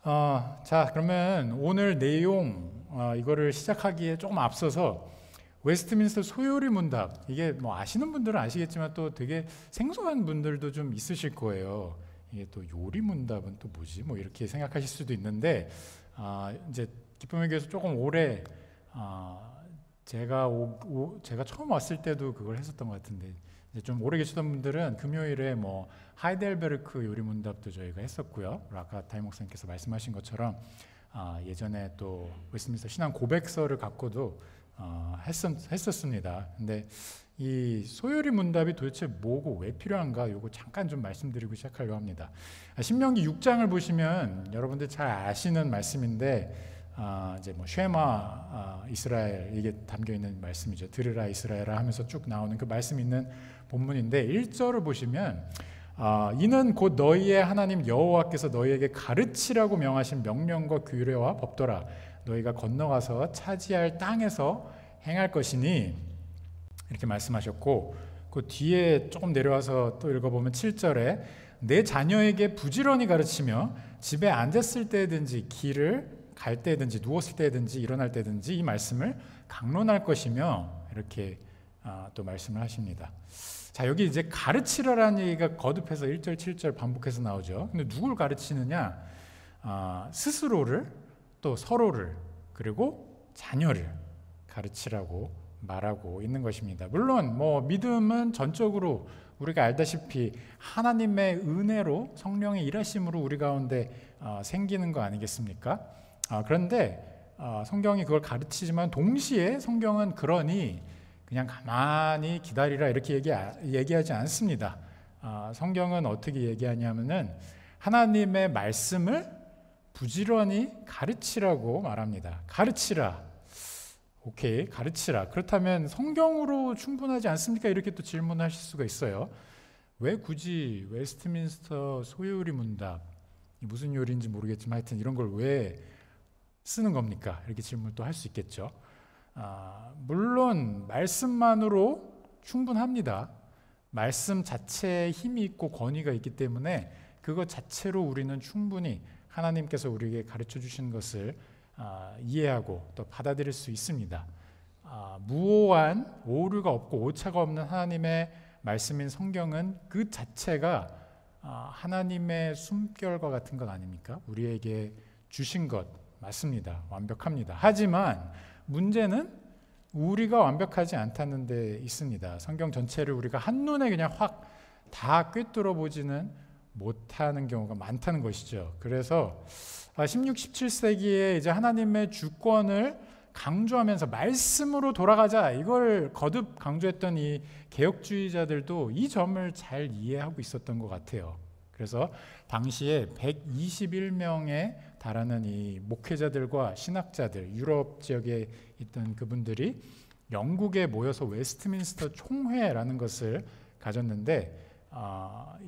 자, 그러면 오늘 내용 이거를 시작하기에 조금 앞서서 웨스트민스터 소요리 문답, 이게 뭐 아시는 분들은 아시겠지만 또 되게 생소한 분들도 좀 있으실 거예요. 이게 또 요리 문답은 또 뭐지? 뭐 이렇게 생각하실 수도 있는데, 이제 기쁨의 교회에서 조금 오래, 제가 처음 왔을 때도 그걸 했었던 것 같은데, 이제 좀 오래 계시던 분들은 금요일에 뭐 하이델베르크 요리 문답도 저희가 했었고요. 아까 다임 목사님께서 말씀하신 것처럼 예전에 또 웨스트민스터 신앙 고백서를 갖고도 했었습니다. 근데 이 소요리 문답이 도대체 뭐고 왜 필요한가, 요거 잠깐 좀 말씀드리고 시작하려고 합니다. 신명기 6장을 보시면 여러분들 잘 아시는 말씀인데, 이제 뭐 쉐마 이스라엘, 이게 담겨 있는 말씀이죠. 들으라 이스라엘아 하면서 쭉 나오는 그 말씀 있는 본문인데, 1절을 보시면 이는 곧 너희의 하나님 여호와께서 너희에게 가르치라고 명하신 명령과 규례와 법도라. 너희가 건너가서 차지할 땅에서 행할 것이니, 이렇게 말씀하셨고, 그 뒤에 조금 내려와서 또 읽어보면 7절에 내 자녀에게 부지런히 가르치며 집에 앉았을 때든지 길을 갈 때든지 누웠을 때든지 일어날 때든지 이 말씀을 강론할 것이며, 이렇게 또 말씀을 하십니다. 자, 여기 이제 가르치라라는 얘기가 거듭해서 1절 7절 반복해서 나오죠. 근데 누굴 가르치느냐? 스스로를, 또 서로를, 그리고 자녀를 가르치라고 말하고 있는 것입니다. 물론 뭐 믿음은 전적으로 우리가 알다시피 하나님의 은혜로, 성령의 일하심으로 우리 가운데 생기는 거 아니겠습니까? 그런데 성경이 그걸 가르치지만 동시에 성경은 그러니 그냥 가만히 기다리라 이렇게 얘기하지 않습니다. 성경은 어떻게 얘기하냐면은 하나님의 말씀을 부지런히 가르치라고 말합니다. 가르치라. 오케이, 가르치라. 그렇다면 성경으로 충분하지 않습니까? 이렇게 또 질문하실 수가 있어요. 왜 굳이 웨스트민스터 소요리 문답, 무슨 요리인지 모르겠지만 하여튼 이런 걸 왜 쓰는 겁니까? 이렇게 질문을 또 할 수 있겠죠. 물론 말씀만으로 충분합니다. 말씀 자체에 힘이 있고 권위가 있기 때문에 그것 자체로 우리는 충분히 하나님께서 우리에게 가르쳐 주신 것을 이해하고 또 받아들일 수 있습니다. 무오한, 오류가 없고 오차가 없는 하나님의 말씀인 성경은 그 자체가 하나님의 숨결과 같은 것 아닙니까? 우리에게 주신 것 맞습니다. 완벽합니다. 하지만 문제는 우리가 완벽하지 않다는 데 있습니다. 성경 전체를 우리가 한눈에 그냥 확 다 꿰뚫어 보지는 못하는 경우가 많다는 것이죠. 그래서 16, 17세기에 이제 하나님의 주권을 강조하면서 말씀으로 돌아가자, 이걸 거듭 강조했던 이 개혁주의자들도 이 점을 잘 이해하고 있었던 것 같아요. 그래서 당시에 121명에 달하는 이 목회자들과 신학자들, 유럽 지역에 있던 그분들이 영국에 모여서 웨스트민스터 총회라는 것을 가졌는데,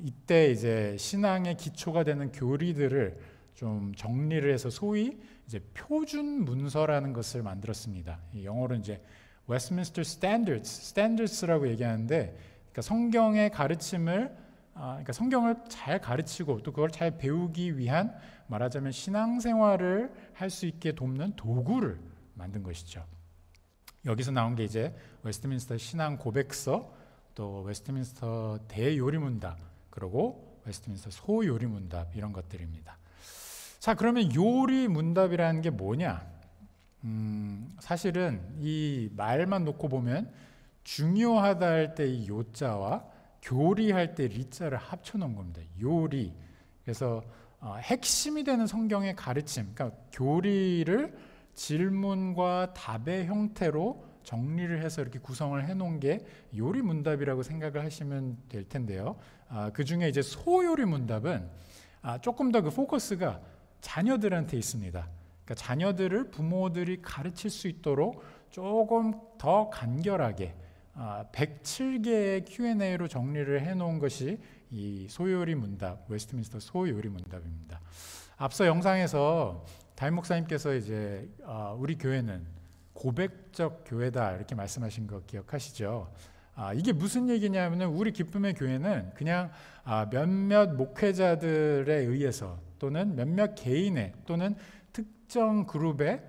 이때 이제 신앙의 기초가 되는 교리들을 좀 정리를 해서 소위 이제 표준 문서라는 것을 만들었습니다. 영어로 이제 Westminster Standards라고 얘기하는데, 그러니까 성경의 가르침을, 그러니까 성경을 잘 가르치고 또 그걸 잘 배우기 위한, 말하자면 신앙생활을 할 수 있게 돕는 도구를 만든 것이죠. 여기서 나온 게 이제 웨스트민스터 신앙 고백서, 또 웨스트민스터 대요리문답, 그리고 웨스트민스터 소요리문답, 이런 것들입니다. 자, 그러면 요리문답이라는 게 뭐냐? 사실은 이 말만 놓고 보면 중요하다 할 때 이 요자와 교리할 때 리자를 합쳐놓은 겁니다. 요리. 그래서 핵심이 되는 성경의 가르침, 그러니까 교리를 질문과 답의 형태로 정리를 해서 이렇게 구성을 해놓은 게 요리 문답이라고 생각을 하시면 될 텐데요. 그 중에 이제 소요리 문답은 조금 더 그 포커스가 자녀들한테 있습니다. 그러니까 자녀들을 부모들이 가르칠 수 있도록 조금 더 간결하게 107개의 Q&A로 정리를 해놓은 것이 이 소요리 문답, 웨스트민스터 소요리 문답입니다. 앞서 영상에서 담임 목사님께서 이제 우리 교회는 고백적 교회다 이렇게 말씀하신 거 기억하시죠? 이게 무슨 얘기냐면, 우리 기쁨의 교회는 그냥 몇몇 목회자들에 의해서 또는 몇몇 개인의 또는 특정 그룹의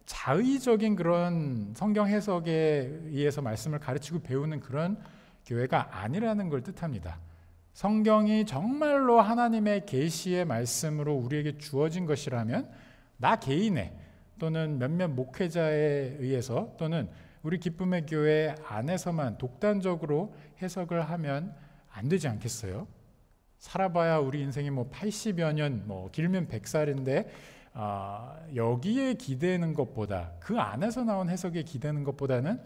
자의적인 그런 성경 해석에 의해서 말씀을 가르치고 배우는 그런 교회가 아니라는 걸 뜻합니다. 성경이 정말로 하나님의 계시의 말씀으로 우리에게 주어진 것이라면 나 개인의 또는 몇몇 목회자에 의해서 또는 우리 기쁨의 교회 안에서만 독단적으로 해석을 하면 안 되지 않겠어요? 살아봐야 우리 인생이 80여 년, 길면 100살인데 여기에 기대는 것보다, 그 안에서 나온 해석에 기대는 것보다는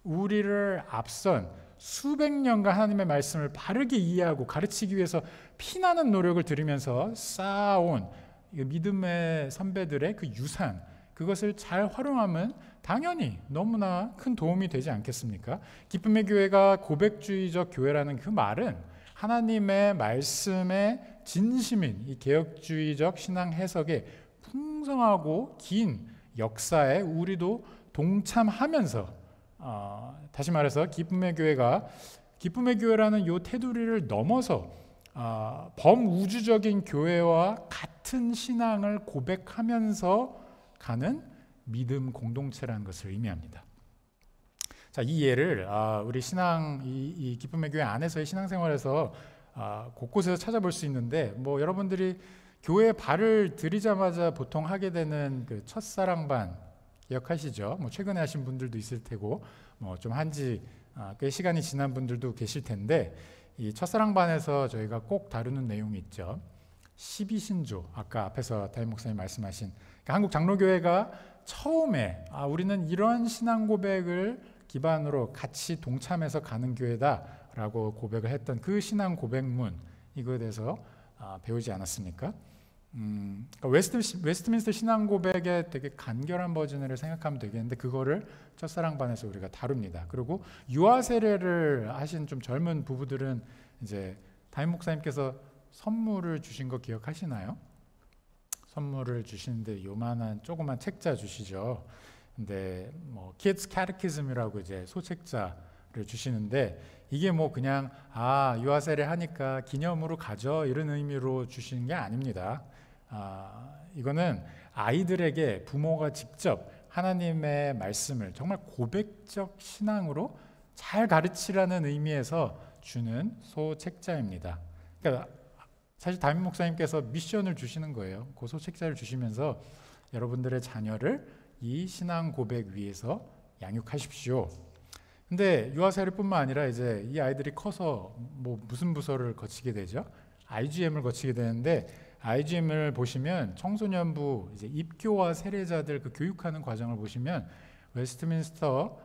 우리를 앞선 수백 년간 하나님의 말씀을 바르게 이해하고 가르치기 위해서 피나는 노력을 들이면서 쌓아온 믿음의 선배들의 그 유산, 그것을 잘 활용하면 당연히 너무나 큰 도움이 되지 않겠습니까? 기쁨의 교회가 고백주의적 교회라는 그 말은 하나님의 말씀의 진심인 이 개혁주의적 신앙 해석에 풍성하고 긴 역사에 우리도 동참하면서 다시 말해서 기쁨의 교회라는 이 테두리를 넘어서 범우주적인 교회와 같은 신앙을 고백하면서 가는 믿음 공동체라는 것을 의미합니다. 자, 이 예를 우리 이 기쁨의 교회 안에서의 신앙생활에서 곳곳에서 찾아볼 수 있는데, 여러분들이 교회에 발을 들이자마자 보통 하게 되는 그 첫사랑반 기억하시죠? 최근에 하신 분들도 있을 테고, 좀 한지 꽤 시간이 지난 분들도 계실 텐데, 이 첫사랑반에서 저희가 꼭 다루는 내용이 있죠. 12신조, 아까 앞에서 담임 목사님 말씀하신, 그러니까 한국 장로교회가 처음에 우리는 이런 신앙 고백을 기반으로 같이 동참해서 가는 교회다라고 고백을 했던 그 신앙 고백문, 이거에 대해서 배우지 않았습니까? 그러니까 웨스트민스터 신앙 고백의 되게 간결한 버전을 생각하면 되겠는데, 그거를 첫사랑반에서 우리가 다룹니다. 그리고 유아 세례를 하신 좀 젊은 부부들은 이제 담임 목사님께서 선물을 주신 거 기억하시나요? 선물을 주시는데 요만한 조그만 책자 주시죠. 근데 Kids Catechism이라고 이제 소책자를 주시는데, 이게 그냥 유아 세례 하니까 기념으로 가져 이런 의미로 주시는 게 아닙니다. 이거는 아이들에게 부모가 직접 하나님의 말씀을 정말 고백적 신앙으로 잘 가르치라는 의미에서 주는 소책자입니다. 그러니까 사실 담임 목사님께서 미션을 주시는 거예요. 그 소책자를 주시면서 여러분들의 자녀를 이 신앙 고백 위에서 양육하십시오. 근데 유아세례뿐만 아니라 이제 이 아이들이 커서 무슨 부서를 거치게 되죠? IGM을 거치게 되는데, IGM을 보시면 청소년부 이제 입교와 세례자들 그 교육하는 과정을 보시면 웨스트민스터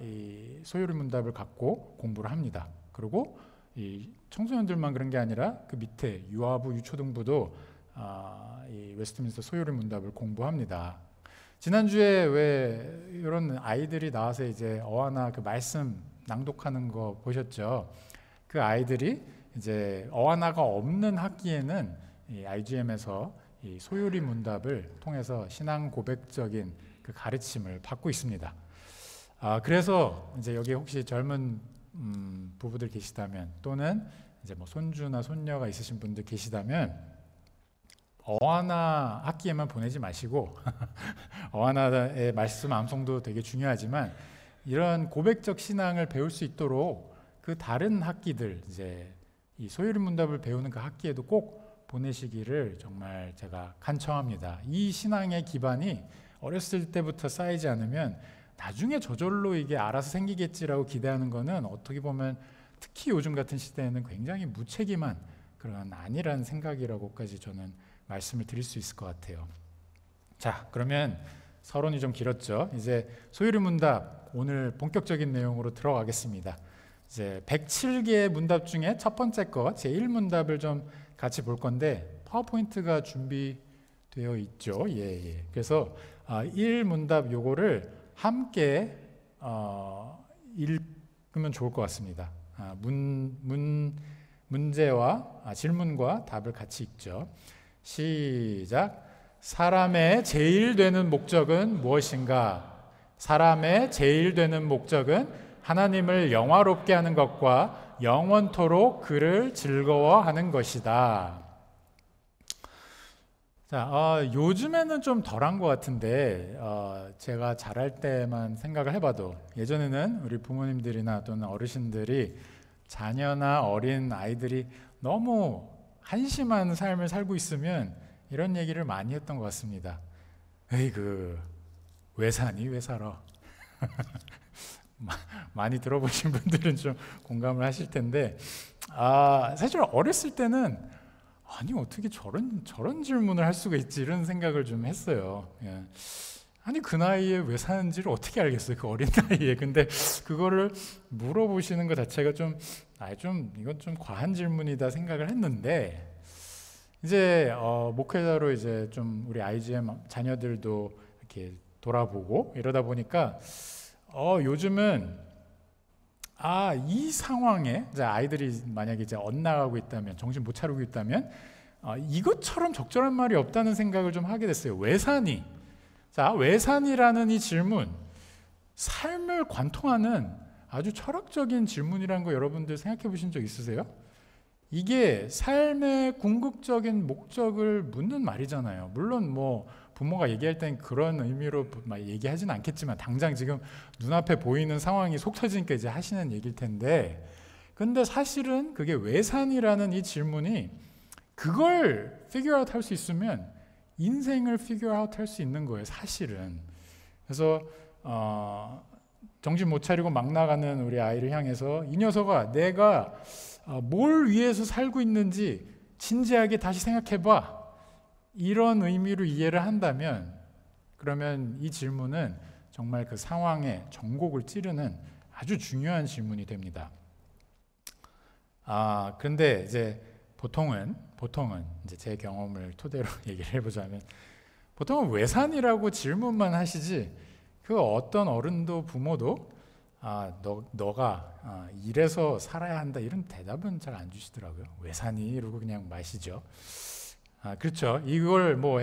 이 소요리 문답을 갖고 공부를 합니다. 그리고 이 청소년들만 그런 게 아니라 그 밑에 유아부, 유초등부도 이 웨스트민스터 소요리 문답을 공부합니다. 지난주에 왜 이런 아이들이 나와서 이제 어하나 그 말씀 낭독하는 거 보셨죠? 그 아이들이 이제 어하나가 없는 학기에는 이 IGM에서 이 소요리 문답을 통해서 신앙 고백적인 그 가르침을 받고 있습니다. 그래서 이제 여기 혹시 젊은 부부들 계시다면, 또는 이제 손주나 손녀가 있으신 분들 계시다면, 어하나 학기에만 보내지 마시고 어하나의 말씀 암송도 되게 중요하지만 이런 고백적 신앙을 배울 수 있도록 그 다른 학기들, 이제 이 소요리 문답을 배우는 그 학기에도 꼭 보내시기를 정말 제가 간청합니다. 이 신앙의 기반이 어렸을 때부터 쌓이지 않으면 나중에 저절로 이게 알아서 생기겠지라고 기대하는 거는 어떻게 보면 특히 요즘 같은 시대에는 굉장히 무책임한 그런 아니라는 생각이라고까지 저는 말씀을 드릴 수 있을 것 같아요. 자, 그러면 서론이 좀 길었죠. 이제 소요리 문답 오늘 본격적인 내용으로 들어가겠습니다. 이제 107개의 문답 중에 첫 번째 거 제1문답을 좀 같이 볼 건데, 파워포인트가 준비되어 있죠. 예. 그래서 1문답 요거를 함께 읽으면 좋을 것 같습니다. 문제와 질문과 답을 같이 읽죠. 시작. 사람의 제일 되는 목적은 무엇인가? 사람의 제일 되는 목적은 하나님을 영화롭게 하는 것과 영원토록 그를 즐거워하는 것이다. 자, 요즘에는 좀 덜한 것 같은데 제가 자랄 때만 생각을 해봐도 예전에는 우리 부모님들이나 또는 어르신들이 자녀나 어린 아이들이 너무 한심한 삶을 살고 있으면 이런 얘기를 많이 했던 것 같습니다. 에이그 왜 사니 왜 살아? 많이 들어보신 분들은 좀 공감을 하실 텐데 사실 어렸을 때는 아니 어떻게 저런 질문을 할 수가 있지 이런 생각을 좀 했어요. 예. 아니 그 나이에 왜 사는지를 어떻게 알겠어요 그 어린 나이에. 근데 그거를 물어보시는 것 자체가 좀 이건 좀 과한 질문이다 생각을 했는데 이제 목회자로 이제 좀 우리 IGM 자녀들도 이렇게 돌아보고 이러다 보니까 요즘은 이 상황에 이제 아이들이 만약에 이제 엇나가고 있다면 정신 못 차리고 있다면 이것처럼 적절한 말이 없다는 생각을 좀 하게 됐어요. 왜 사니? 자, 왜 사니라는 이 질문, 삶을 관통하는 아주 철학적인 질문이라는 거 여러분들 생각해 보신 적 있으세요? 이게 삶의 궁극적인 목적을 묻는 말이잖아요. 물론 뭐 부모가 얘기할 땐 그런 의미로 얘기하진 않겠지만 당장 지금 눈앞에 보이는 상황이 속 터지니까 이제 하시는 얘기일 텐데 근데 사실은 그게 왜 산이라는 이 질문이 그걸 figure out 할 수 있으면 인생을 figure out 할 수 있는 거예요 사실은. 그래서 정신 못 차리고 막 나가는 우리 아이를 향해서 이 녀석아 내가 뭘 위해서 살고 있는지 진지하게 다시 생각해봐 이런 의미로 이해를 한다면 그러면 이 질문은 정말 그 상황의 전곡을 찌르는 아주 중요한 질문이 됩니다. 그런데 이제 보통은 이제 제 경험을 토대로 얘기를 해보자면 보통은 왜 산이라고 질문만 하시지 그 어떤 어른도 부모도 너가 이래서 살아야 한다 이런 대답은 잘 안 주시더라고요. 왜 사니? 이러고 그냥 마시죠. 그렇죠. 이걸 뭐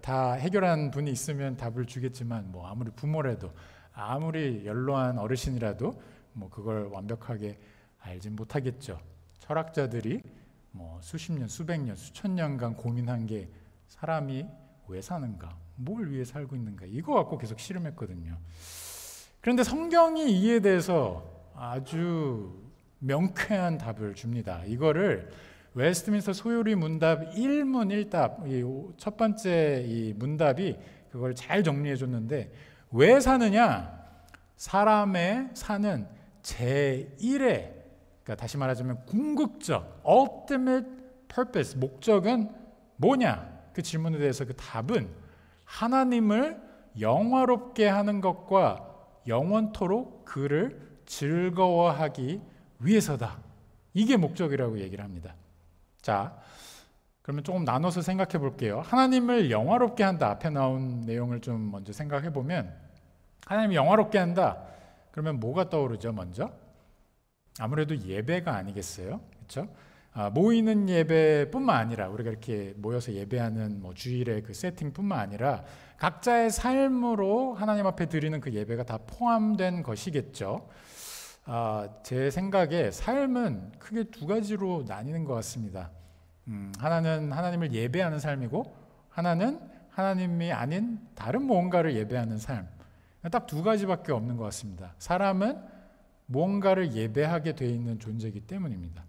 다 해결한 분이 있으면 답을 주겠지만 뭐 아무리 부모라도 아무리 연로한 어르신이라도 뭐 그걸 완벽하게 알진 못하겠죠. 철학자들이 뭐 수십 년, 수백 년, 수천 년간 고민한 게 사람이 왜 사는가, 뭘 위해 살고 있는가 이거 갖고 계속 씨름했거든요. 그런데 성경이 이에 대해서 아주 명쾌한 답을 줍니다. 이거를 웨스트민스터 소요리 문답 1문 1답 이 첫 번째 이 문답이 그걸 잘 정리해 줬는데 왜 사느냐? 사람의 사는 제1의 그러니까 다시 말하자면 궁극적 ultimate purpose 목적은 뭐냐? 그 질문에 대해서 그 답은 하나님을 영화롭게 하는 것과 영원토록 그를 즐거워하기 위해서다. 이게 목적이라고 얘기를 합니다. 자, 그러면 조금 나눠서 생각해 볼게요. 하나님을 영화롭게 한다. 앞에 나온 내용을 좀 먼저 생각해 보면 하나님을 영화롭게 한다. 그러면 뭐가 떠오르죠? 먼저 아무래도 예배가 아니겠어요? 그렇죠? 모이는 예배뿐만 아니라 우리가 이렇게 모여서 예배하는 뭐 주일의 그 세팅뿐만 아니라 각자의 삶으로 하나님 앞에 드리는 그 예배가 다 포함된 것이겠죠. 제 생각에 삶은 크게 두 가지로 나뉘는 것 같습니다. 하나는 하나님을 예배하는 삶이고 하나는 하나님이 아닌 다른 무언가를 예배하는 삶. 딱 두 가지밖에 없는 것 같습니다. 사람은 무언가를 예배하게 돼 있는 존재이기 때문입니다.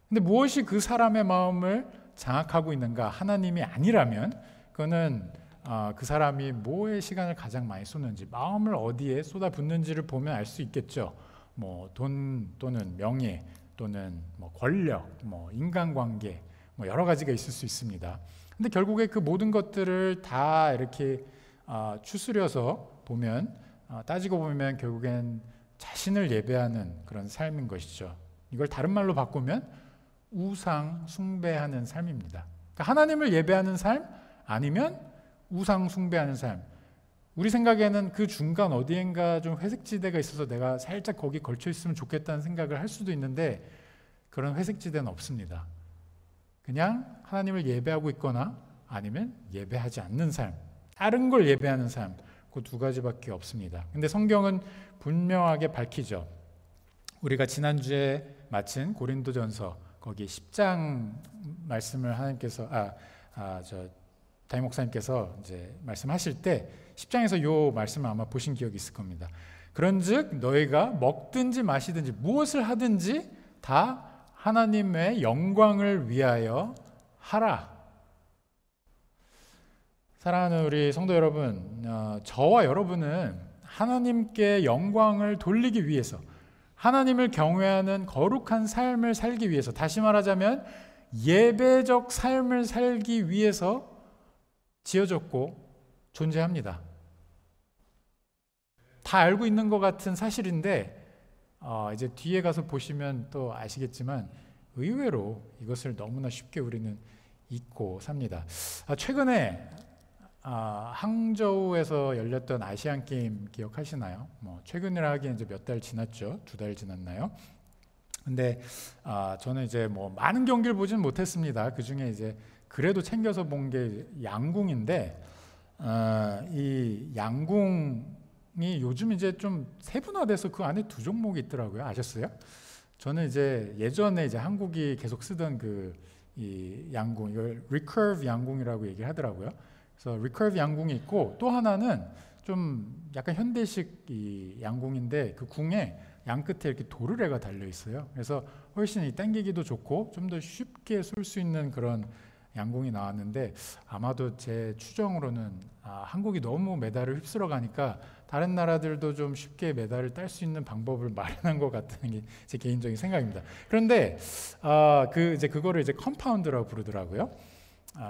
근데 무엇이 그 사람의 마음을 장악하고 있는가? 하나님이 아니라면 그거는 그 사람이 뭐에 시간을 가장 많이 쏟는지, 마음을 어디에 쏟아붓는지를 보면 알 수 있겠죠. 뭐 돈 또는 명예 또는 뭐 권력, 뭐 인간관계, 뭐 여러 가지가 있을 수 있습니다. 근데 결국에 그 모든 것들을 다 이렇게 추스려서 보면 따지고 보면 결국엔 자신을 예배하는 그런 삶인 것이죠. 이걸 다른 말로 바꾸면 우상 숭배하는 삶입니다. 그러니까 하나님을 예배하는 삶 아니면 우상 숭배하는 삶. 우리 생각에는 그 중간 어디엔가 좀 회색지대가 있어서 내가 살짝 거기 걸쳐 있으면 좋겠다는 생각을 할 수도 있는데 그런 회색지대는 없습니다. 그냥 하나님을 예배하고 있거나 아니면 예배하지 않는 삶, 다른 걸 예배하는 삶, 그 두 가지밖에 없습니다. 근데 성경은 분명하게 밝히죠. 우리가 지난주에 마친 고린도전서 거기 10장 말씀을 하나님께서 담임 목사님께서 이제 말씀하실 때 10장에서 요 말씀을 아마 보신 기억이 있을 겁니다. 그런즉 너희가 먹든지 마시든지 무엇을 하든지 다 하나님의 영광을 위하여 하라. 사랑하는 우리 성도 여러분, 저와 여러분은 하나님께 영광을 돌리기 위해서, 하나님을 경외하는 거룩한 삶을 살기 위해서, 다시 말하자면 예배적 삶을 살기 위해서 지어졌고 존재합니다. 다 알고 있는 것 같은 사실인데 이제 뒤에 가서 보시면 또 아시겠지만 의외로 이것을 너무나 쉽게 우리는 잊고 삽니다. 최근에 항저우에서 열렸던 아시안 게임 기억하시나요? 최근이라 하기엔 이제 몇 달 지났죠. 2달 지났나요? 근데 저는 이제 많은 경기를 보지는 못했습니다. 그 중에 이제 그래도 챙겨서 본 게 양궁인데 이 양궁이 요즘 이제 좀 세분화돼서 그 안에 2종목이 있더라고요. 아셨어요? 저는 이제 예전에 이제 한국이 계속 쓰던 이 양궁, 이걸 리커브 양궁이라고 얘기를 하더라고요. 그래서 리커브 양궁이 있고 또 하나는 좀 약간 현대식 이 양궁인데 그 궁에 양 끝에 이렇게 도르래가 달려 있어요. 그래서 훨씬 당기기도 좋고 좀 더 쉽게 쏠 수 있는 그런 양궁이 나왔는데 아마도 제 추정으로는 한국이 너무 메달을 휩쓸어 가니까 다른 나라들도 좀 쉽게 메달을 딸 수 있는 방법을 마련한 것 같은 게 제 개인적인 생각입니다. 그런데 그거를 이제 컴파운드라고 부르더라고요.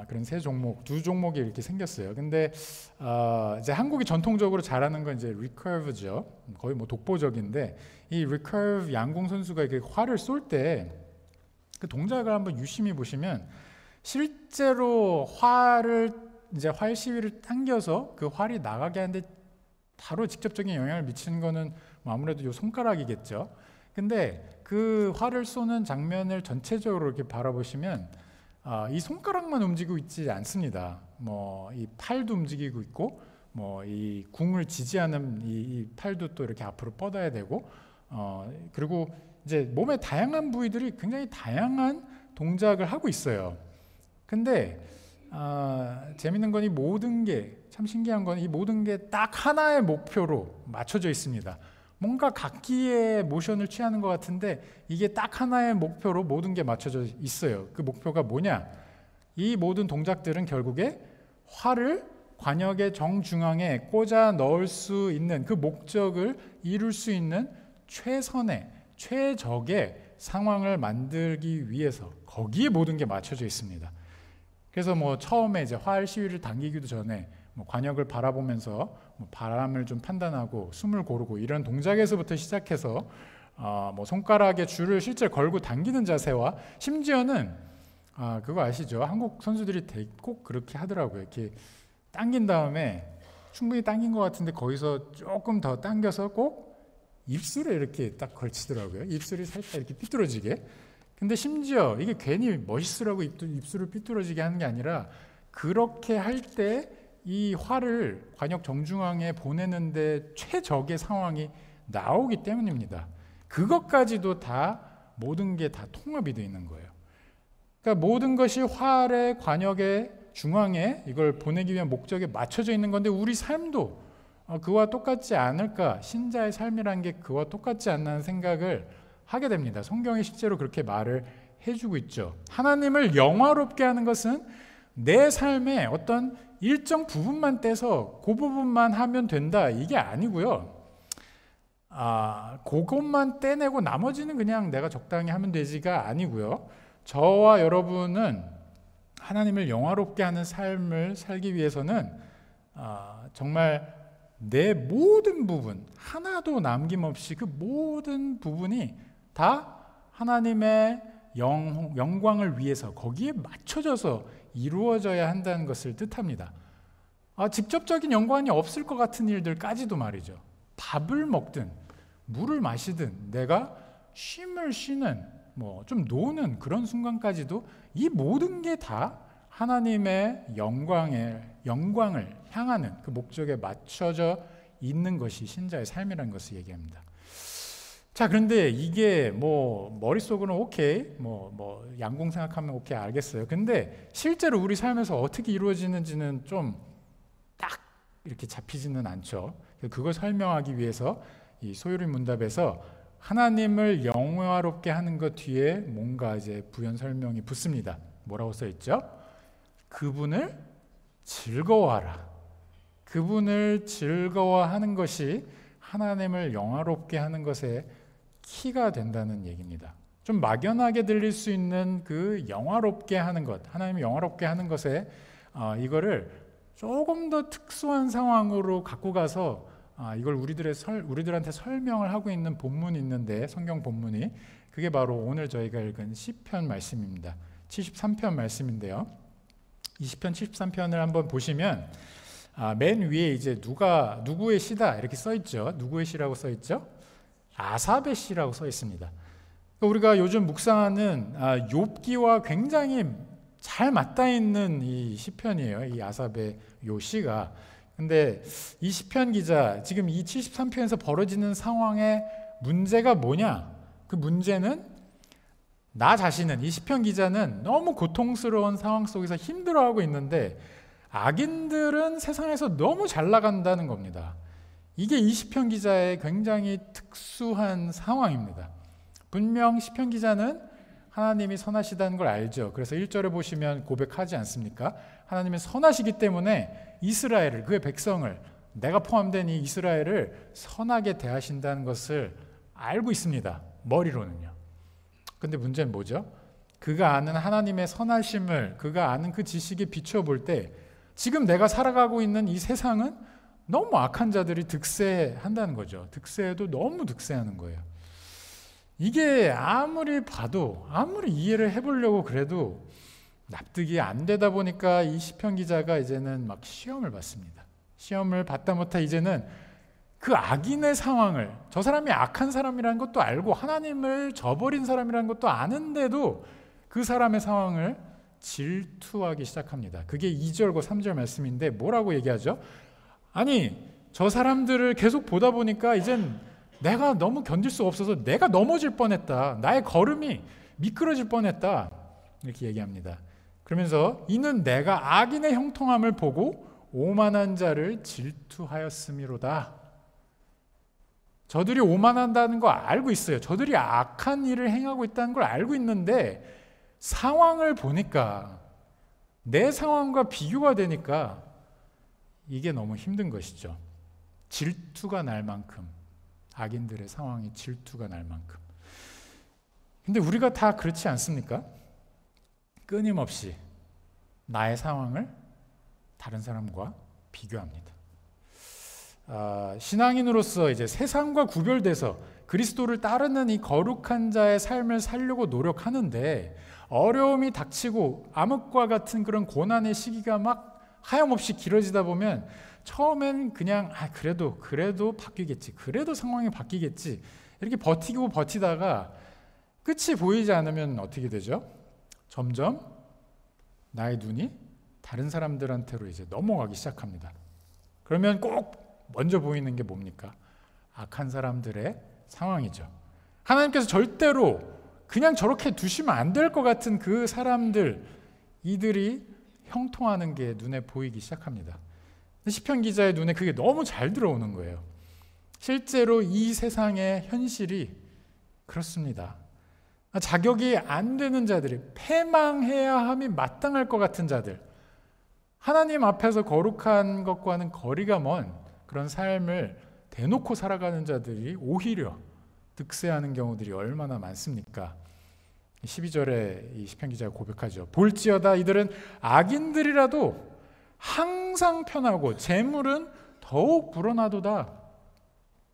그런 2종목이 이렇게 생겼어요. 근데 이제 한국이 전통적으로 잘하는 건 이제 리커브죠. 거의 독보적인데 이 리커브 양궁 선수가 이렇게 활을 쏠 때 그 동작을 한번 유심히 보시면 실제로 활 시위를 당겨서 그 활이 나가게 하는데 바로 직접적인 영향을 미치는 거는 아무래도 요 손가락이겠죠. 근데 그 활을 쏘는 장면을 전체적으로 이렇게 바라보시면 이 손가락만 움직이고 있지 않습니다. 이 팔도 움직이고 있고, 이 궁을 지지하는 이 팔도 또 이렇게 앞으로 뻗어야 되고, 그리고 이제 몸의 다양한 부위들이 굉장히 다양한 동작을 하고 있어요. 근데 재밌는 건 이 모든 게 참 신기한 건 이 모든 게 딱 하나의 목표로 맞춰져 있습니다. 뭔가 각기의 모션을 취하는 것 같은데 이게 딱 하나의 목표로 모든 게 맞춰져 있어요. 그 목표가 뭐냐? 이 모든 동작들은 결국에 활을 관역의 정중앙에 꽂아 넣을 수 있는 그 목적을 이룰 수 있는 최적의 상황을 만들기 위해서 거기에 모든 게 맞춰져 있습니다. 그래서 처음에 이제 활 시위를 당기기도 전에 관역을 바라보면서 바람을 좀 판단하고 숨을 고르고 이런 동작에서부터 시작해서 손가락에 줄을 실제 걸고 당기는 자세와 심지어는 그거 아시죠? 한국 선수들이 꼭 그렇게 하더라고요. 이렇게 당긴 다음에 충분히 당긴 것 같은데 거기서 조금 더 당겨서 꼭 입술에 이렇게 딱 걸치더라고요. 입술이 살짝 이렇게 삐뚤어지게. 근데 심지어 이게 괜히 멋있으라고 입술을 삐뚤어지게 하는 게 아니라 그렇게 할 때 이 활을 관역 정중앙에 보내는데 최적의 상황이 나오기 때문입니다. 그것까지도 다 모든 게 다 통합이 되어 있는 거예요. 그러니까 모든 것이 활의 관역의 중앙에 이걸 보내기 위한 목적에 맞춰져 있는 건데 우리 삶도 그와 똑같지 않을까? 신자의 삶이라는 게 그와 똑같지 않나는 생각을 하게 됩니다. 성경이 실제로 그렇게 말을 해주고 있죠. 하나님을 영화롭게 하는 것은 내 삶의 어떤 일정 부분만 떼서 그 부분만 하면 된다 이게 아니고요. 그것만 떼내고 나머지는 그냥 내가 적당히 하면 되지가 아니고요. 저와 여러분은 하나님을 영화롭게 하는 삶을 살기 위해서는 정말 내 모든 부분 하나도 남김없이 그 모든 부분이 다 하나님의 영광을 위해서 거기에 맞춰져서 이루어져야 한다는 것을 뜻합니다. 직접적인 연관이 없을 것 같은 일들까지도 말이죠. 밥을 먹든 물을 마시든 내가 쉼을 쉬는 좀 노는 그런 순간까지도 이 모든 게 다 하나님의 영광을 향하는 그 목적에 맞춰져 있는 것이 신자의 삶이라는 것을 얘기합니다. 자, 그런데 이게 뭐 머릿속으로는 오케이, 뭐 양공 생각하면 오케이, 알겠어요. 근데 실제로 우리 삶에서 어떻게 이루어지는지는 좀 딱 이렇게 잡히지는 않죠. 그걸 설명하기 위해서 이 소요리 문답에서 하나님을 영화롭게 하는 것 뒤에 뭔가 이제 부연 설명이 붙습니다. 뭐라고 써 있죠? 그분을 즐거워하라. 그분을 즐거워하는 것이 하나님을 영화롭게 하는 것에 키가 된다는 얘기입니다. 좀 막연하게 들릴 수 있는 그 영화롭게 하는 것, 하나님을 영화롭게 하는 것에 이거를 조금 더 특수한 상황으로 갖고 가서 이걸 우리들한테 설명을 하고 있는 본문이 있는데, 성경 본문이, 그게 바로 오늘 저희가 읽은 시편 말씀입니다. 73편 말씀인데요. 이 시편 73편을 한번 보시면 맨 위에 이제 누구의 시다 이렇게 써 있죠. 누구의 시라고 써 있죠? 아삽의 시라고 써 있습니다. 우리가 요즘 묵상하는 욥기와 굉장히 잘 맞닿아 있는 이 시편이에요. 이 아삽의 요 시가. 근데 이 시편 기자, 지금 이 73편에서 벌어지는 상황의 문제가 뭐냐? 그 문제는 나 자신은, 이 시편 기자는 너무 고통스러운 상황 속에서 힘들어하고 있는데 악인들은 세상에서 너무 잘 나간다는 겁니다. 이게 이 시편 기자의 굉장히 특수한 상황입니다. 분명 시편 기자는 하나님이 선하시다는 걸 알죠. 그래서 1절에 보시면 고백하지 않습니까? 하나님이 선하시기 때문에 이스라엘을, 그의 백성을, 내가 포함된 이 이스라엘을 선하게 대하신다는 것을 알고 있습니다. 머리로는요. 근데 문제는 뭐죠? 그가 아는 하나님의 선하심을, 그가 아는 그 지식에 비춰볼 때 지금 내가 살아가고 있는 이 세상은 너무 악한 자들이 득세한다는 거죠. 득세해도 너무 득세하는 거예요. 이게 아무리 봐도, 아무리 이해를 해보려고 그래도 납득이 안 되다 보니까 이 시편 기자가 이제는 막 시험을 받습니다. 시험을 받다 못해 이제는 그 악인의 상황을, 저 사람이 악한 사람이라는 것도 알고 하나님을 저버린 사람이라는 것도 아는데도 그 사람의 상황을 질투하기 시작합니다. 그게 2절과 3절 말씀인데 뭐라고 얘기하죠? 아니, 저 사람들을 계속 보다 보니까 이젠 내가 너무 견딜 수 없어서 내가 넘어질 뻔했다. 나의 걸음이 미끄러질 뻔했다. 이렇게 얘기합니다. 그러면서 이는 내가 악인의 형통함을 보고 오만한 자를 질투하였음이로다. 저들이 오만한다는 거 알고 있어요. 저들이 악한 일을 행하고 있다는 걸 알고 있는데 상황을 보니까, 내 상황과 비교가 되니까 이게 너무 힘든 것이죠. 질투가 날 만큼, 악인들의 상황이 질투가 날 만큼. 근데 우리가 다 그렇지 않습니까? 끊임없이 나의 상황을 다른 사람과 비교합니다. 신앙인으로서 이제 세상과 구별돼서 그리스도를 따르는 이 거룩한 자의 삶을 살려고 노력하는데 어려움이 닥치고 암흑과 같은 그런 고난의 시기가 막 하염없이 길어지다 보면 처음엔 그냥 그래도 바뀌겠지, 그래도 상황이 바뀌겠지, 이렇게 버티고 버티다가 끝이 보이지 않으면 어떻게 되죠? 점점 나의 눈이 다른 사람들한테로 이제 넘어가기 시작합니다. 그러면 꼭 먼저 보이는 게 뭡니까? 악한 사람들의 상황이죠. 하나님께서 절대로 그냥 저렇게 두시면 안 될 것 같은 그 사람들, 이들이 형통하는 게 눈에 보이기 시작합니다. 시편 기자의 눈에 그게 너무 잘 들어오는 거예요. 실제로 이 세상의 현실이 그렇습니다. 자격이 안 되는 자들이, 패망해야 함이 마땅할 것 같은 자들, 하나님 앞에서 거룩한 것과는 거리가 먼 그런 삶을 대놓고 살아가는 자들이 오히려 득세하는 경우들이 얼마나 많습니까? 12절에 이 시편 기자가 고백하죠. 볼지어다 이들은 악인들이라도 항상 편하고 재물은 더욱 불어나도다.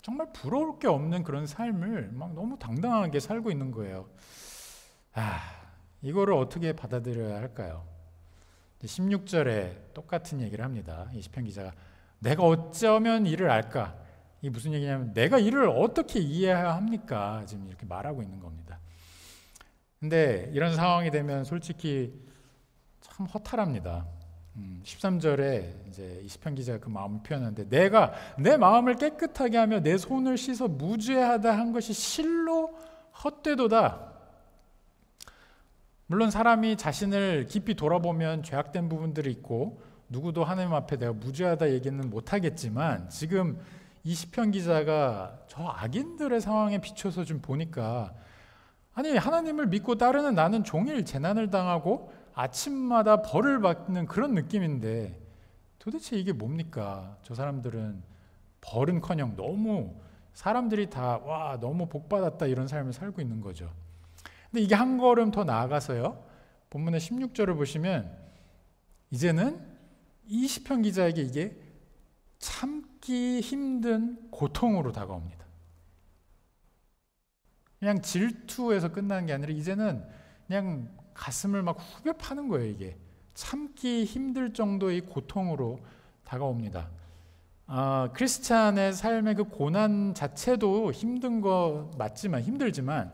정말 부러울 게 없는 그런 삶을 막 너무 당당하게 살고 있는 거예요. 이거를 어떻게 받아들여야 할까요? 16절에 똑같은 얘기를 합니다. 이 시편 기자가 내가 어쩌면 이를 알까? 이게 무슨 얘기냐면 내가 이를 어떻게 이해해야 합니까? 지금 이렇게 말하고 있는 겁니다. 근데 이런 상황이 되면 솔직히 참 허탈합니다. 13절에 이제 이 시편 기자가 그 마음을 표현하는데, 내가 내 마음을 깨끗하게 하며 내 손을 씻어 무죄하다 한 것이 실로 헛되도다. 물론 사람이 자신을 깊이 돌아보면 죄악된 부분들이 있고 누구도 하나님 앞에 내가 무죄하다 얘기는 못하겠지만, 지금 이 시편 기자가 저 악인들의 상황에 비춰서 좀 보니까, 아니 하나님을 믿고 따르는 나는 종일 재난을 당하고 아침마다 벌을 받는 그런 느낌인데 도대체 이게 뭡니까? 저 사람들은 벌은커녕 너무 사람들이 다 와 너무 복받았다 이런 삶을 살고 있는 거죠. 근데 이게 한 걸음 더 나아가서요, 본문의 16절을 보시면 이제는 이 시편 기자에게 이게 참기 힘든 고통으로 다가옵니다. 그냥 질투에서 끝나는 게 아니라 이제는 그냥 가슴을 막 후벼 파는 거예요. 이게 참기 힘들 정도의 고통으로 다가옵니다. 크리스찬의 삶의 그 고난 자체도 힘든 거 맞지만, 힘들지만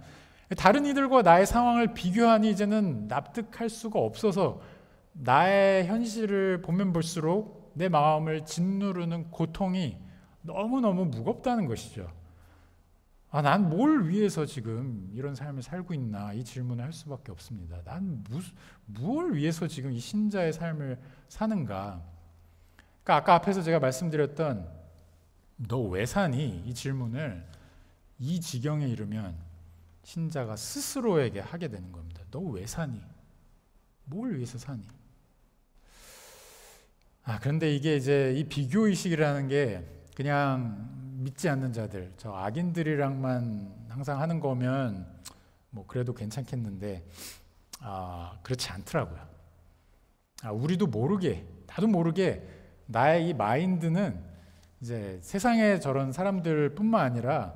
다른 이들과 나의 상황을 비교하니 이제는 납득할 수가 없어서 나의 현실을 보면 볼수록 내 마음을 짓누르는 고통이 너무너무 무겁다는 것이죠. 난 뭘 위해서 지금 이런 삶을 살고 있나, 이 질문을 할 수밖에 없습니다. 난 무엇을 위해서 지금 이 신자의 삶을 사는가. 그러니까 아까 앞에서 제가 말씀드렸던 너 왜 사니? 이 질문을 이 지경에 이르면 신자가 스스로에게 하게 되는 겁니다. 너 왜 사니? 뭘 위해서 사니? 그런데 이게 이제 이 비교의식이라는 게 그냥 믿지 않는 자들, 저 악인들이랑만 항상 하는 거면 뭐 그래도 괜찮겠는데 그렇지 않더라고요. 우리도 모르게, 나도 모르게 나의 이 마인드는 이제 세상에 저런 사람들뿐만 아니라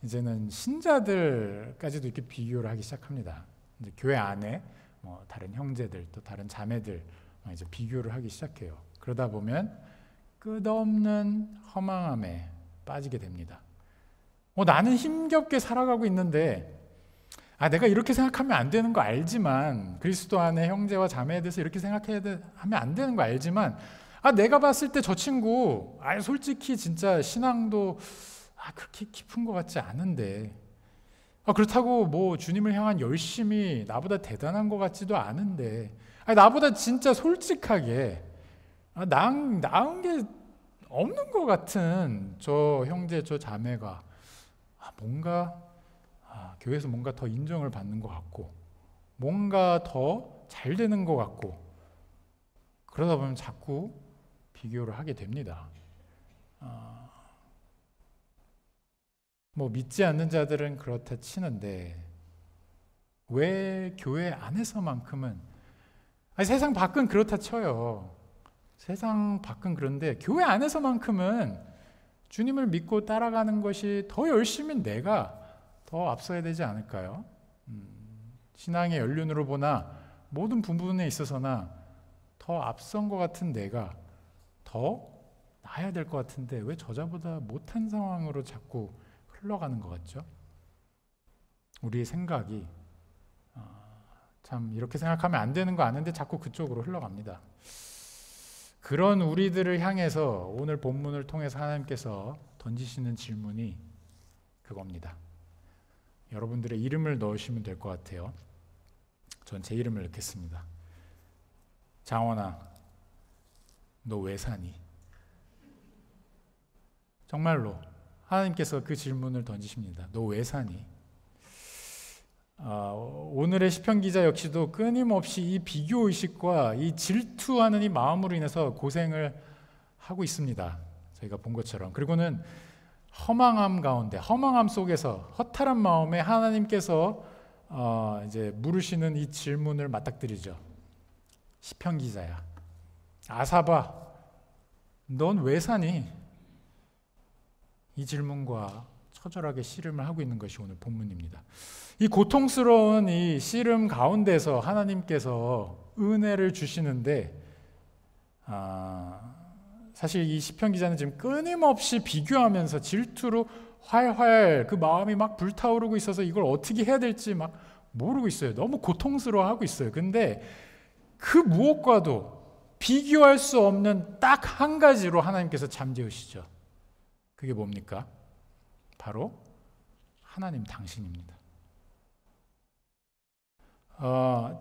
이제는 신자들까지도 이렇게 비교를 하기 시작합니다. 이제 교회 안에 뭐 다른 형제들 또 다른 자매들 이제 비교를 하기 시작해요. 그러다 보면 끝없는 허망함에 빠지게 됩니다. 나는 힘겹게 살아가고 있는데 내가 이렇게 생각하면 안 되는 거 알지만, 그리스도 안에 형제와 자매에 대해서 이렇게 하면 안 되는 거 알지만, 내가 봤을 때 저 친구 솔직히 진짜 신앙도 그렇게 깊은 것 같지 않은데, 그렇다고 뭐 주님을 향한 열심이 나보다 대단한 것 같지도 않은데, 나보다 진짜 솔직하게 나은 게 없는 것 같은 저 형제, 저 자매가 뭔가 교회에서 뭔가 더 인정을 받는 것 같고, 뭔가 더 잘 되는 것 같고, 그러다 보면 자꾸 비교를 하게 됩니다. 뭐 믿지 않는 자들은 그렇다 치는데 왜 교회 안에서만큼은, 세상 밖은 그렇다 쳐요. 세상 밖은 그런데 교회 안에서만큼은 주님을 믿고 따라가는 것이 더 열심히 내가 더 앞서야 되지 않을까요? 신앙의 연륜으로 보나 모든 부분에 있어서나 더 앞선 것 같은 내가 더 나아야 될 것 같은데 왜 저자보다 못한 상황으로 자꾸 흘러가는 것 같죠? 우리의 생각이 참 이렇게 생각하면 안 되는 거 아는데 자꾸 그쪽으로 흘러갑니다. 그런 우리들을 향해서 오늘 본문을 통해서 하나님께서 던지시는 질문이 그겁니다. 여러분들의 이름을 넣으시면 될 것 같아요. 전 제 이름을 넣겠습니다. 장원아, 너 왜 사니? 정말로 하나님께서 그 질문을 던지십니다. 너 왜 사니? 오늘의 시편 기자 역시도 끊임없이 이 비교의식과 이 질투하는 이 마음으로 인해서 고생을 하고 있습니다. 저희가 본 것처럼. 그리고는 허망함 가운데, 허망함 속에서 허탈한 마음에 하나님께서 이제 물으시는 이 질문을 맞닥뜨리죠. 시편 기자야, 아사바, 넌 왜 사니? 이 질문과 처절하게 씨름을 하고 있는 것이 오늘 본문입니다. 이 고통스러운 이 씨름 가운데서 하나님께서 은혜를 주시는데, 사실 이 시편 기자는 지금 끊임없이 비교하면서 질투로 활활 그 마음이 막 불타오르고 있어서 이걸 어떻게 해야 될지 막 모르고 있어요. 너무 고통스러워하고 있어요. 근데 그 무엇과도 비교할 수 없는 딱 한 가지로 하나님께서 잠재우시죠. 그게 뭡니까? 바로 하나님 당신입니다.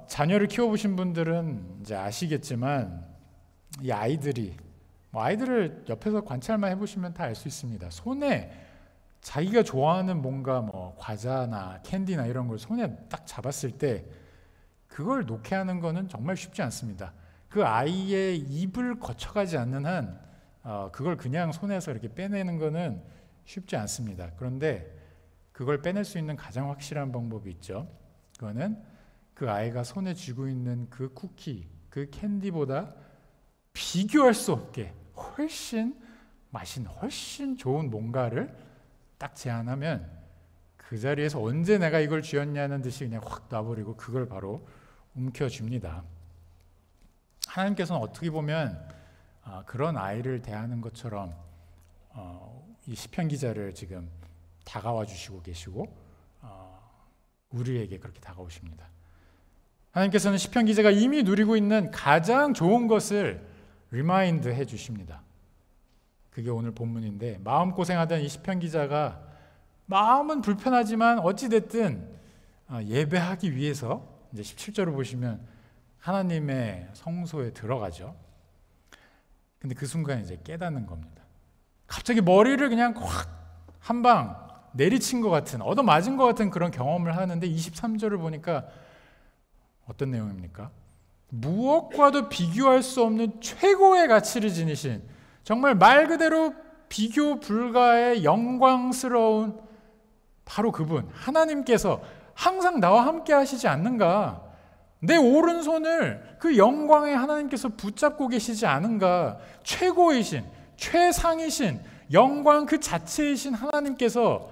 자녀를 키워보신 분들은 이제 아시겠지만 이 아이들이 아이들을 옆에서 관찰만 해보시면 다 알 수 있습니다. 손에 자기가 좋아하는 뭔가 과자나 캔디나 이런 걸 손에 딱 잡았을 때 그걸 놓게 하는 거는 정말 쉽지 않습니다. 그 아이의 입을 거쳐가지 않는 한 그걸 그냥 손에서 이렇게 빼내는 거는 쉽지 않습니다. 그런데 그걸 빼낼 수 있는 가장 확실한 방법이 있죠. 그거는 그 아이가 손에 쥐고 있는 그 쿠키, 그 캔디보다 비교할 수 없게 훨씬 맛있는, 훨씬 좋은 뭔가를 딱 제안하면 그 자리에서 언제 내가 이걸 쥐었냐는 듯이 그냥 확 놔버리고 그걸 바로 움켜쥡니다. 하나님께서는 어떻게 보면 그런 아이를 대하는 것처럼 이 시편 기자를 지금 다가와 주시고 계시고 우리에게 그렇게 다가오십니다. 하나님께서는 시편 기자가 이미 누리고 있는 가장 좋은 것을 리마인드 해 주십니다. 그게 오늘 본문인데 마음고생하던 이 시편 기자가 마음은 불편하지만 어찌됐든 예배하기 위해서 이제 17절을 보시면 하나님의 성소에 들어가죠. 근데 그 순간 이제 깨닫는 겁니다. 갑자기 머리를 그냥 확 한 방 내리친 것 같은, 얻어맞은 것 같은 그런 경험을 하는데 23절을 보니까 어떤 내용입니까? 무엇과도 비교할 수 없는 최고의 가치를 지니신, 정말 말 그대로 비교 불가의 영광스러운 바로 그분 하나님께서 항상 나와 함께 하시지 않는가? 내 오른손을 그 영광의 하나님께서 붙잡고 계시지 않은가? 최고이신, 최상이신, 영광 그 자체이신 하나님께서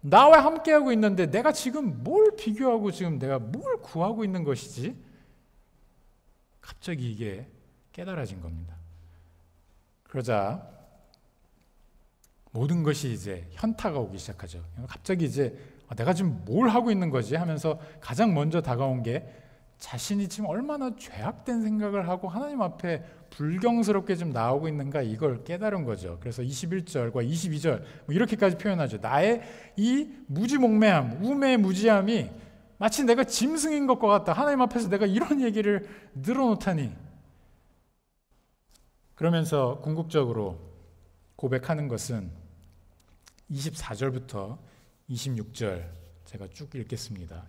나와 함께하고 있는데 내가 지금 뭘 비교하고 지금 내가 뭘 구하고 있는 것이지? 갑자기 이게 깨달아진 겁니다. 그러자 모든 것이 이제 현타가 오기 시작하죠. 갑자기 이제 내가 지금 뭘 하고 있는 거지 하면서 가장 먼저 다가온 게 자신이 지금 얼마나 죄악된 생각을 하고 하나님 앞에 불경스럽게 좀 나오고 있는가, 이걸 깨달은 거죠. 그래서 21절과 22절 이렇게까지 표현하죠. 나의 이 무지몽매함, 우매무지함이 마치 내가 짐승인 것과 같다. 하나님 앞에서 내가 이런 얘기를 늘어놓다니. 그러면서 궁극적으로 고백하는 것은 24절부터 26절 제가 쭉 읽겠습니다.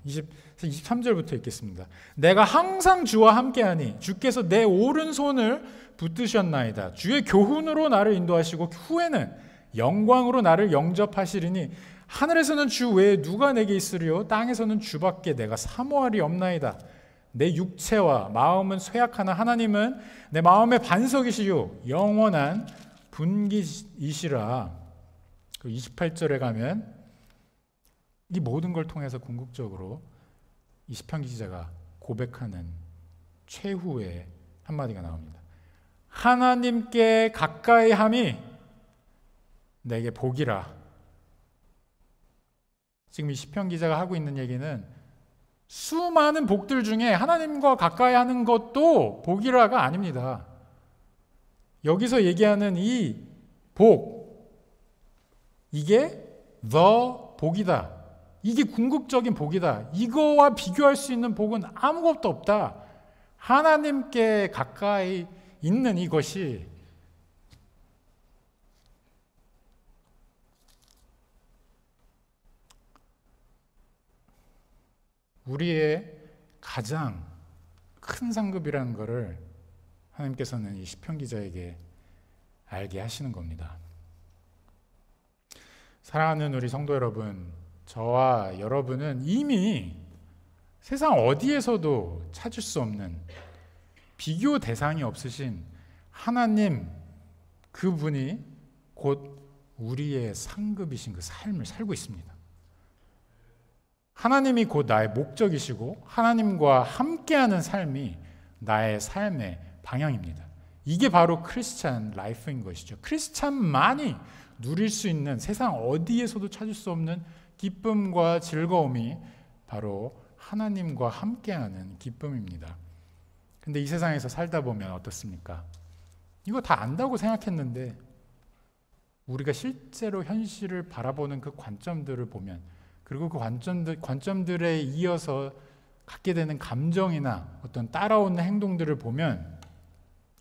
23절부터 읽겠습니다. 내가 항상 주와 함께하니 주께서 내 오른손을 붙드셨나이다. 주의 교훈으로 나를 인도하시고 후에는 영광으로 나를 영접하시리니 하늘에서는 주 외에 누가 내게 있으리요 땅에서는 주밖에 내가 사모할이 없나이다. 내 육체와 마음은 쇠약하나 하나님은 내 마음의 반석이시요 영원한 분기이시라. 28절에 가면 이 모든 걸 통해서 궁극적으로 이 시편 기자가 고백하는 최후의 한마디가 나옵니다. 하나님께 가까이 함이 내게 복이라. 지금 이 시편 기자가 하고 있는 얘기는 수많은 복들 중에 하나님과 가까이 하는 것도 복이라가 아닙니다. 여기서 얘기하는 이 복, 이게 the 복이다. 이게 궁극적인 복이다. 이거와 비교할 수 있는 복은 아무것도 없다. 하나님께 가까이 있는 이것이 우리의 가장 큰 상급이라는 것을 하나님께서는 이 시편 기자에게 알게 하시는 겁니다. 사랑하는 우리 성도 여러분, 저와 여러분은 이미 세상 어디에서도 찾을 수 없는 비교 대상이 없으신 하나님, 그분이 곧 우리의 상급이신 그 삶을 살고 있습니다. 하나님이 곧 나의 목적이시고 하나님과 함께하는 삶이 나의 삶의 방향입니다. 이게 바로 크리스찬 라이프인 것이죠. 크리스찬만이 누릴 수 있는 세상 어디에서도 찾을 수 없는 기쁨과 즐거움이 바로 하나님과 함께하는 기쁨입니다. 근데 이 세상에서 살다 보면 어떻습니까? 이거 다 안다고 생각했는데 우리가 실제로 현실을 바라보는 그 관점들을 보면, 그리고 그 관점들에 이어서 갖게 되는 감정이나 어떤 따라오는 행동들을 보면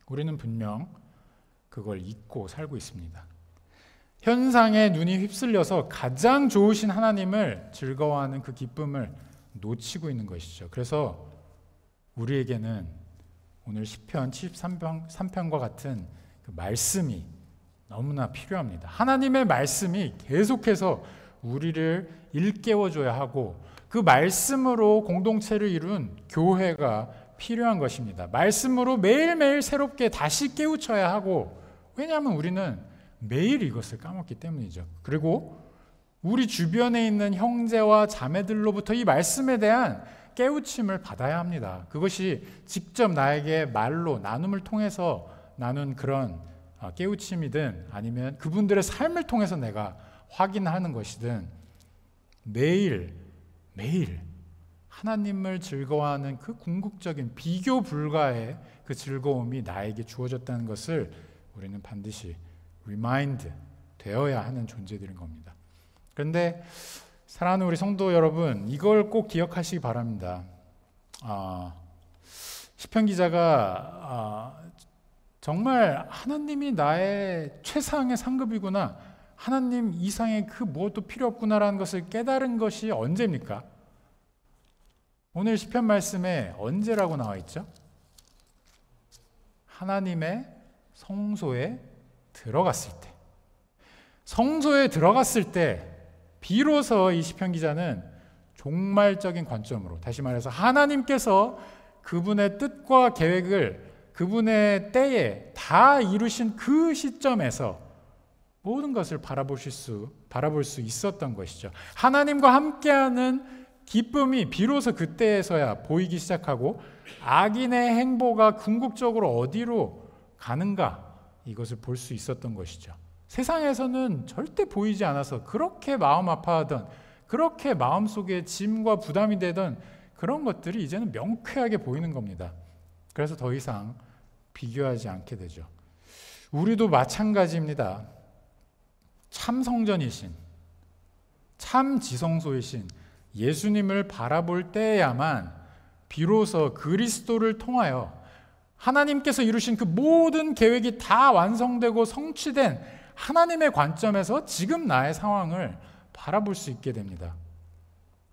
우리는 분명 그걸 잊고 살고 있습니다. 현상에 눈이 휩쓸려서 가장 좋으신 하나님을 즐거워하는 그 기쁨을 놓치고 있는 것이죠. 그래서 우리에게는 오늘 시편 73편과 같은 그 말씀이 너무나 필요합니다. 하나님의 말씀이 계속해서 우리를 일깨워줘야 하고, 그 말씀으로 공동체를 이룬 교회가 필요한 것입니다. 말씀으로 매일매일 새롭게 다시 깨우쳐야 하고, 왜냐하면 우리는 매일 이것을 까먹기 때문이죠. 그리고 우리 주변에 있는 형제와 자매들로부터 이 말씀에 대한 깨우침을 받아야 합니다. 그것이 직접 나에게 말로 나눔을 통해서 나눈 그런 깨우침이든 아니면 그분들의 삶을 통해서 내가 확인하는 것이든 매일 하나님을 즐거워하는 그 궁극적인 비교 불가의 그 즐거움이 나에게 주어졌다는 것을 우리는 반드시 리마인드 되어야 하는 존재들인 겁니다. 그런데 사랑하는 우리 성도 여러분, 이걸 꼭 기억하시기 바랍니다. 시편 기자가 정말 하나님이 나의 최상의 상급이구나, 하나님 이상의 그 무엇도 필요 없구나라는 것을 깨달은 것이 언제입니까? 오늘 시편 말씀에 언제라고 나와 있죠? 하나님의 성소에 들어갔을 때, 성소에 들어갔을 때 비로소 이 시편 기자는 종말적인 관점으로, 다시 말해서 하나님께서 그분의 뜻과 계획을 그분의 때에 다 이루신 그 시점에서 모든 것을 바라볼 수 있었던 것이죠. 하나님과 함께하는 기쁨이 비로소 그때에서야 보이기 시작하고, 악인의 행보가 궁극적으로 어디로 가는가, 이것을 볼 수 있었던 것이죠. 세상에서는 절대 보이지 않아서 그렇게 마음 아파하던, 그렇게 마음속에 짐과 부담이 되던 그런 것들이 이제는 명쾌하게 보이는 겁니다. 그래서 더 이상 비교하지 않게 되죠. 우리도 마찬가지입니다. 참 성전이신, 참 지성소이신 예수님을 바라볼 때야만 비로소 그리스도를 통하여 하나님께서 이루신 그 모든 계획이 다 완성되고 성취된 하나님의 관점에서 지금 나의 상황을 바라볼 수 있게 됩니다.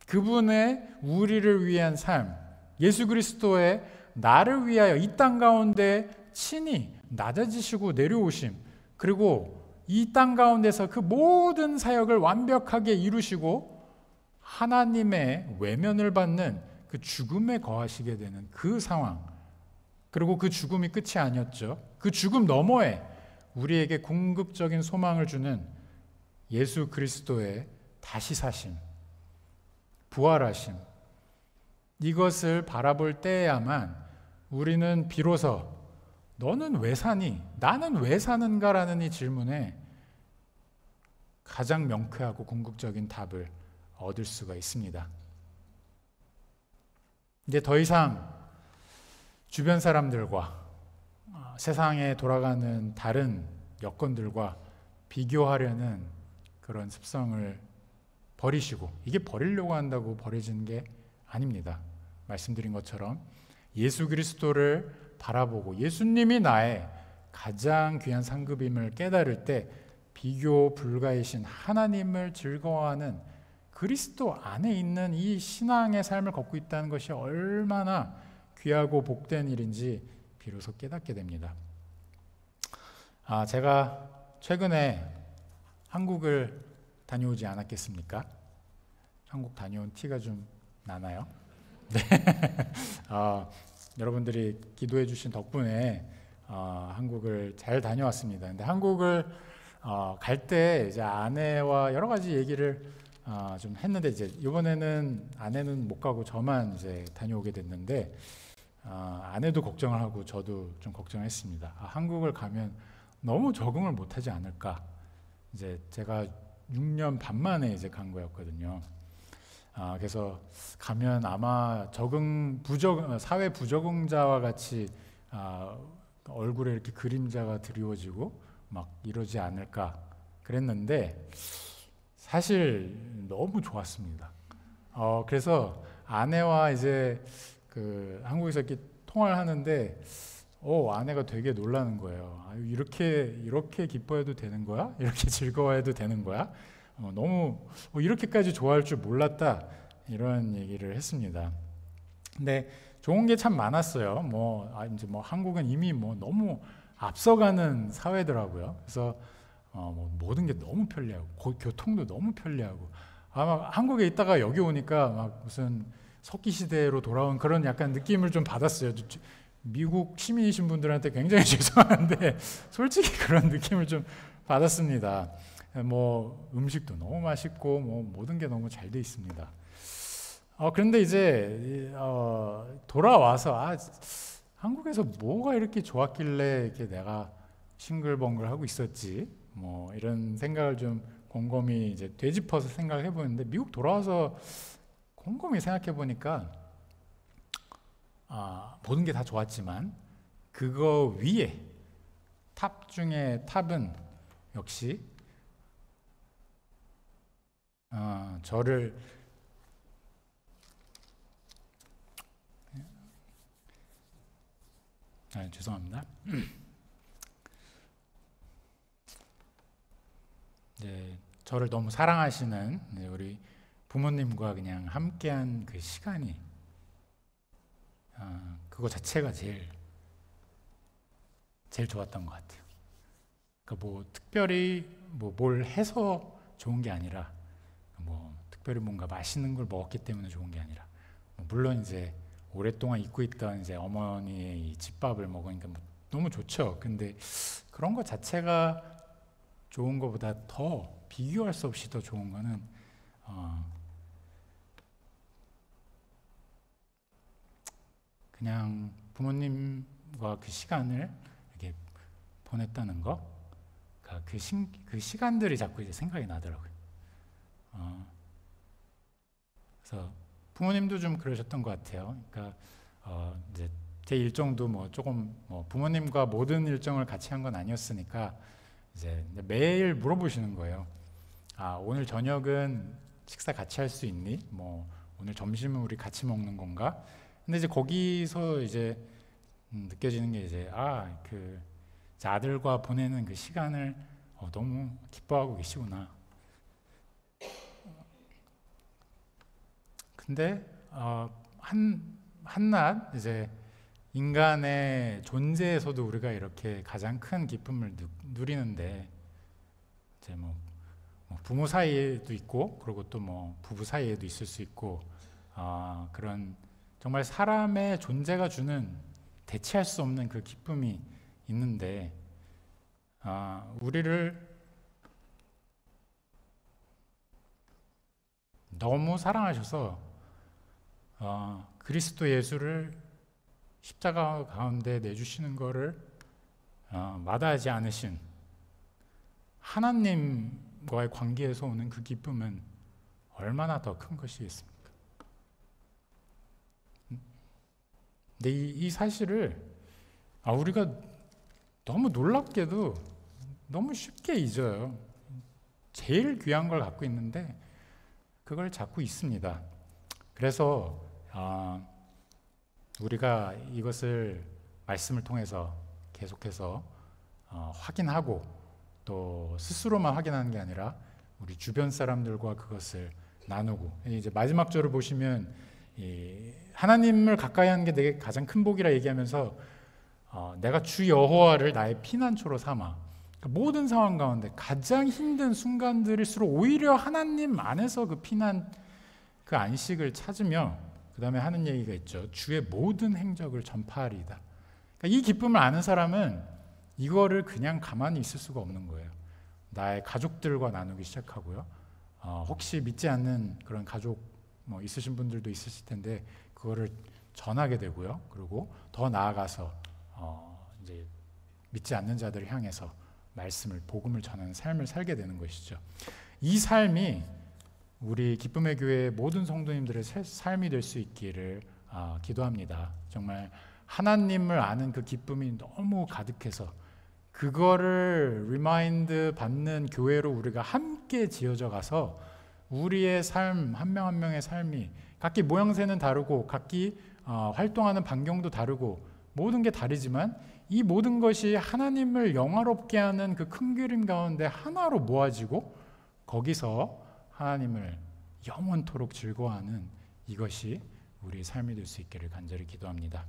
그분의 우리를 위한 삶, 예수 그리스도의 나를 위하여 이 땅 가운데 친히 낮아지시고 내려오심, 그리고 이 땅 가운데서 그 모든 사역을 완벽하게 이루시고 하나님의 외면을 받는 그 죽음에 거하시게 되는 그 상황, 그리고 그 죽음이 끝이 아니었죠. 그 죽음 너머에 우리에게 궁극적인 소망을 주는 예수 그리스도의 다시 사심, 부활하심, 이것을 바라볼 때야만 우리는 비로소 너는 왜 사니? 나는 왜 사는가라는 이 질문에 가장 명쾌하고 궁극적인 답을 얻을 수가 있습니다. 이제 더 이상 주변 사람들과 세상에 돌아가는 다른 여건들과 비교하려는 그런 습성을 버리시고, 이게 버리려고 한다고 버려지는 게 아닙니다. 말씀드린 것처럼 예수 그리스도를 바라보고 예수님이 나의 가장 귀한 상급임을 깨달을 때 비교 불가이신 하나님을 즐거워하는 그리스도 안에 있는 이 신앙의 삶을 걷고 있다는 것이 얼마나 귀하고 복된 일인지 비로소 깨닫게 됩니다. 제가 최근에 한국을 다녀오지 않았겠습니까? 한국 다녀온 티가 좀 나나요? 네. 여러분들이 기도해 주신 덕분에 한국을 잘 다녀왔습니다. 근데 한국을 갈 때 이제 아내와 여러 가지 얘기를 좀 했는데, 이제 이번에는 아내는 못 가고 저만 이제 다녀오게 됐는데, 아내도 걱정을 하고 저도 좀 걱정했습니다. 한국을 가면 너무 적응을 못하지 않을까. 이제 제가 6년 반 만에 이제 간 거였거든요. 그래서 가면 아마 사회 부적응자와 같이 얼굴에 이렇게 그림자가 드리워지고 막 이러지 않을까 그랬는데 사실 너무 좋았습니다. 그래서 아내와 이제 그 한국에서 이렇게 통화를 하는데 아내가 되게 놀라는 거예요. 이렇게 기뻐해도 되는 거야? 이렇게 즐거워해도 되는 거야? 너무 이렇게까지 좋아할 줄 몰랐다 이런 얘기를 했습니다. 근데 좋은 게 참 많았어요. 이제 한국은 이미 너무 앞서가는 사회더라고요. 그래서 모든 게 너무 편리하고 교통도 너무 편리하고 아마 한국에 있다가 여기 오니까 막 무슨 석기 시대로 돌아온 그런 약간 느낌을 좀 받았어요. 미국 시민이신 분들한테 굉장히 죄송한데 솔직히 그런 느낌을 좀 받았습니다. 음식도 너무 맛있고 모든 게 너무 잘 돼 있습니다. 그런데 이제 돌아와서 한국에서 뭐가 이렇게 좋았길래 이렇게 내가 싱글벙글 하고 있었지? 이런 생각을 좀 곰곰이 이제 되짚어서 생각을 해보는데 미국 돌아와서 곰곰이 생각해 보니까 모든 게 다 좋았지만 그거 위에 탑 중에 탑은 역시 저를 죄송합니다. 이제 저를 너무 사랑하시는 우리 부모님과 그냥 함께한 그 시간이 그거 자체가 제일 좋았던 것 같아요. 그러니까 특별히 뭘 해서 좋은 게 아니라 특별히 뭔가 맛있는 걸 먹었기 때문에 좋은 게 아니라 물론 이제 오랫동안 잊고 있던 이제 어머니의 이 집밥을 먹으니까 너무 좋죠. 근데 그런 것 자체가 좋은 것보다 더 비교할 수 없이 더 좋은 거는 그냥 부모님과 그 시간을 이렇게 보냈다는 거, 그 시간들이 자꾸 이제 생각이 나더라고요. 그래서 부모님도 좀 그러셨던 것 같아요. 그러니까 이제 제 일정도 조금 부모님과 모든 일정을 같이 한 건 아니었으니까 이제 매일 물어보시는 거예요. 오늘 저녁은 식사 같이 할 수 있니? 오늘 점심은 우리 같이 먹는 건가? 근데 이제 거기서 이제 느껴지는 게 이제 그 아들과 보내는 그 시간을 너무 기뻐하고 계시구나. 근데 한낱 이제 인간의 존재에서도 우리가 이렇게 가장 큰 기쁨을 누리는데 이제 부모 사이에도 있고 그리고 또 부부 사이에도 있을 수 있고 그런 정말 사람의 존재가 주는 대체할 수 없는 그 기쁨이 있는데 우리를 너무 사랑하셔서 그리스도 예수를 십자가 가운데 내주시는 것을 마다하지 않으신 하나님과의 관계에서 오는 그 기쁨은 얼마나 더 큰 것이겠습니까? 근데 이 사실을 우리가 너무 놀랍게도 너무 쉽게 잊어요. 제일 귀한 걸 갖고 있는데 그걸 자꾸 잊습니다. 그래서 우리가 이것을 말씀을 통해서 계속해서 확인하고 또 스스로만 확인하는 게 아니라 우리 주변 사람들과 그것을 나누고 이제 마지막 절을 보시면 하나님을 가까이 하는 게 내게 가장 큰 복이라 얘기하면서 내가 주 여호와를 나의 피난처로 삼아 모든 상황 가운데 가장 힘든 순간들일수록 오히려 하나님 안에서 그 피난 그 안식을 찾으며 그 다음에 하는 얘기가 있죠. 주의 모든 행적을 전파하리이다. 그러니까 이 기쁨을 아는 사람은 이거를 그냥 가만히 있을 수가 없는 거예요. 나의 가족들과 나누기 시작하고요. 혹시 믿지 않는 그런 가족 있으신 분들도 있으실 텐데 그거를 전하게 되고요. 그리고 더 나아가서 이제 믿지 않는 자들을 향해서 말씀을 복음을 전하는 삶을 살게 되는 것이죠. 이 삶이 우리 기쁨의 교회 모든 성도님들의 삶이 될 수 있기를 기도합니다. 정말 하나님을 아는 그 기쁨이 너무 가득해서 그거를 리마인드 받는 교회로 우리가 함께 지어져 가서 우리의 삶, 한 명 한 명의 삶이 각기 모양새는 다르고 각기 활동하는 반경도 다르고 모든 게 다르지만 이 모든 것이 하나님을 영화롭게 하는 그 큰 그림 가운데 하나로 모아지고 거기서 하나님을 영원토록 즐거워하는 이것이 우리의 삶이 될 수 있기를 간절히 기도합니다.